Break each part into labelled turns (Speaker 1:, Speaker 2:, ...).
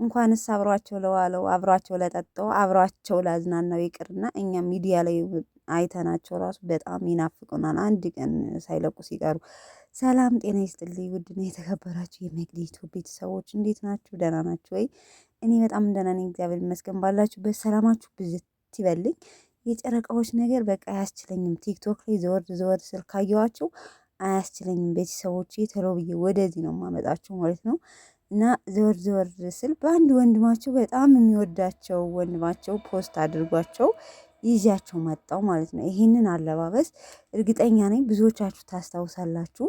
Speaker 1: እንኳንስ አብሯቸው ለዋለው አብሯቸው ለጠጣው አብሯቸው ላዝናናው ይቅርና እኛ ሚዲያ ላይ አይተናቸው ራሱ በጣም ይናፍቁናል አንድ ቀን ሳይለቁ ሲቀሩ። ሰላም ጤና ይስጥልኝ ውድና የተከበራችሁ የመቅዲቱ ቤተሰቦች እንዴት ናችሁ? ደህና ናችሁ ወይ? እኔ በጣም ደህና ነኝ፣ እግዚአብሔር ይመስገን። ባላችሁበት ሰላማችሁ ብዝት ይበልኝ። የጨረቃዎች ነገር በቃ አያስችለኝም። ቲክቶክ ላይ ዘወር ዘወር ስል ካየኋቸው አያስችለኝም። ቤተሰቦች ቶሎ ብዬ ወደዚህ ነው የማመጣቸው ማለት ነው። እና ዘወር ዘወር ስል በአንድ ወንድማቸው በጣም የሚወዳቸው ወንድማቸው ፖስት አድርጓቸው ይዣቸው መጣው ማለት ነው። ይሄንን አለባበስ እርግጠኛ ነኝ ብዙዎቻችሁ ታስታውሳላችሁ።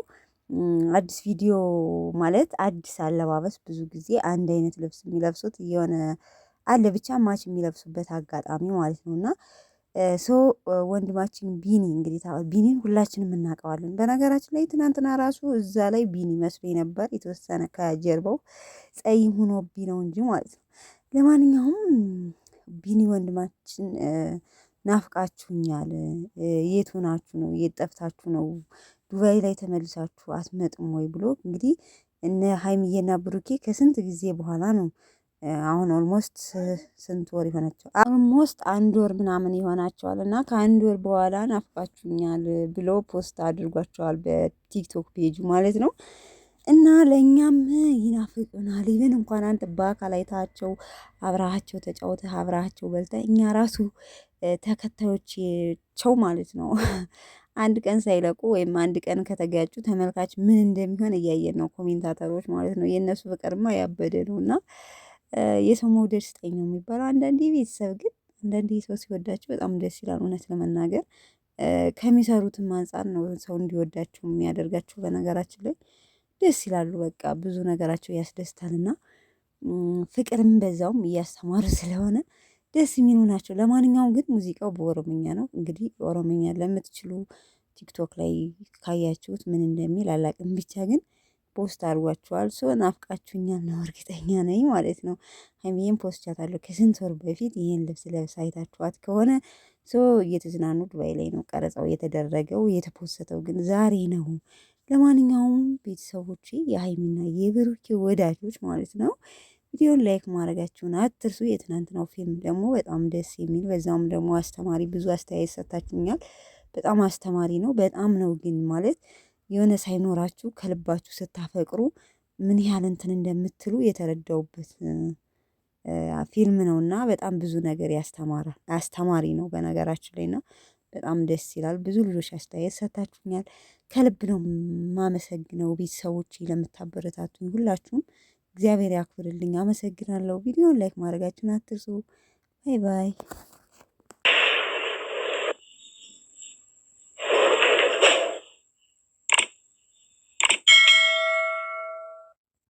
Speaker 1: አዲስ ቪዲዮ ማለት አዲስ አለባበስ ብዙ ጊዜ አንድ አይነት ልብስ የሚለብሱት የሆነ አለ ብቻ ማች የሚለብሱበት አጋጣሚ ማለት ነው። እና ሶ ወንድማችን ቢኒ እንግዲህ ቢኒን ሁላችንም እናውቀዋለን። በነገራችን ላይ ትናንትና ራሱ እዛ ላይ ቢኒ መስሎኝ ነበር፣ የተወሰነ ከጀርባው ጸይም ሆኖብኝ ነው እንጂ ማለት ነው። ለማንኛውም ቢኒ ወንድማችን ናፍቃችሁኛል፣ የት ሆናችሁ ነው? የት ጠፍታችሁ ነው? ዱባይ ላይ ተመልሳችሁ አትመጡም ወይ ብሎ እንግዲህ እነ ሀይሚዬና ብሩኬ ከስንት ጊዜ በኋላ ነው አሁን ኦልሞስት ስንት ወር ይሆናቸው? ኦልሞስት አንድ ወር ምናምን ይሆናቸዋል። እና ከአንድ ወር በኋላ ናፍቃችሁኛል ብሎ ፖስት አድርጓቸዋል በቲክቶክ ፔጁ ማለት ነው። እና ለእኛም ይናፍቁናል። ይብን እንኳን አንተ በአካል አይታቸው አብረሃቸው ተጫውተህ አብረሃቸው በልተህ እኛ ራሱ ተከታዮቻቸው ማለት ነው አንድ ቀን ሳይለቁ ወይም አንድ ቀን ከተጋጩ ተመልካች ምን እንደሚሆን እያየን ነው። ኮሜንታተሮች ማለት ነው። የእነሱ ፍቅርማ ያበደ ነው። እና የሰው መውደድ ስጠኝ ነው የሚባለው። አንዳንዴ ቤተሰብ ግን አንዳንዴ ሰው ሲወዳቸው በጣም ደስ ይላል። እውነት ለመናገር ከሚሰሩትም አንጻር ነው ሰው እንዲወዳቸው የሚያደርጋቸው። በነገራችን ላይ ደስ ይላሉ። በቃ ብዙ ነገራቸው ያስደስታልና ፍቅርም በዛውም እያስተማሩ ስለሆነ ደስ የሚሉ ናቸው። ለማንኛውም ግን ሙዚቃው በኦሮምኛ ነው። እንግዲህ ኦሮምኛ ለምትችሉ ቲክቶክ ላይ ካያችሁት ምን እንደሚል አላቅም። ብቻ ግን ፖስት አድርጓችኋል። ሶ ናፍቃችሁኛል ነው እርግጠኛ ነኝ ማለት ነው። ሀይሚዬም ፖስት ቻታለሁ ከስንት ወር በፊት ይህን ልብስ ለብሳ አይታችኋት ከሆነ ሶ እየተዝናኑ ዱባይ ላይ ነው ቀረጻው የተደረገው። የተፖሰተው ግን ዛሬ ነው። ለማንኛውም ቤተሰቦቼ የሀይሚና የብሩኬ ወዳጆች ማለት ነው ቪዲዮን ላይክ ማድረጋችሁን አትርሱ። የትናንትናው ፊልም ደግሞ በጣም ደስ የሚል በዛውም ደግሞ አስተማሪ ብዙ አስተያየት ሰጥታችሁኛል። በጣም አስተማሪ ነው። በጣም ነው ግን ማለት የሆነ ሳይኖራችሁ ከልባችሁ ስታፈቅሩ ምን ያህል እንትን እንደምትሉ የተረዳውበት ፊልም ነውና በጣም ብዙ ነገር ያስተማራል። አስተማሪ ነው በነገራችን ላይ እና በጣም ደስ ይላል። ብዙ ልጆች አስተያየት ሰጥታችሁኛል። ከልብ ነው ማመሰግነው ቤተሰቦቼ ለምታበረታቱኝ ሁላችሁም እግዚአብሔር ያክብርልኝ። አመሰግናለሁ። ቪዲዮን ላይክ ማድረጋችሁን አትርሱ። ባይ ባይ።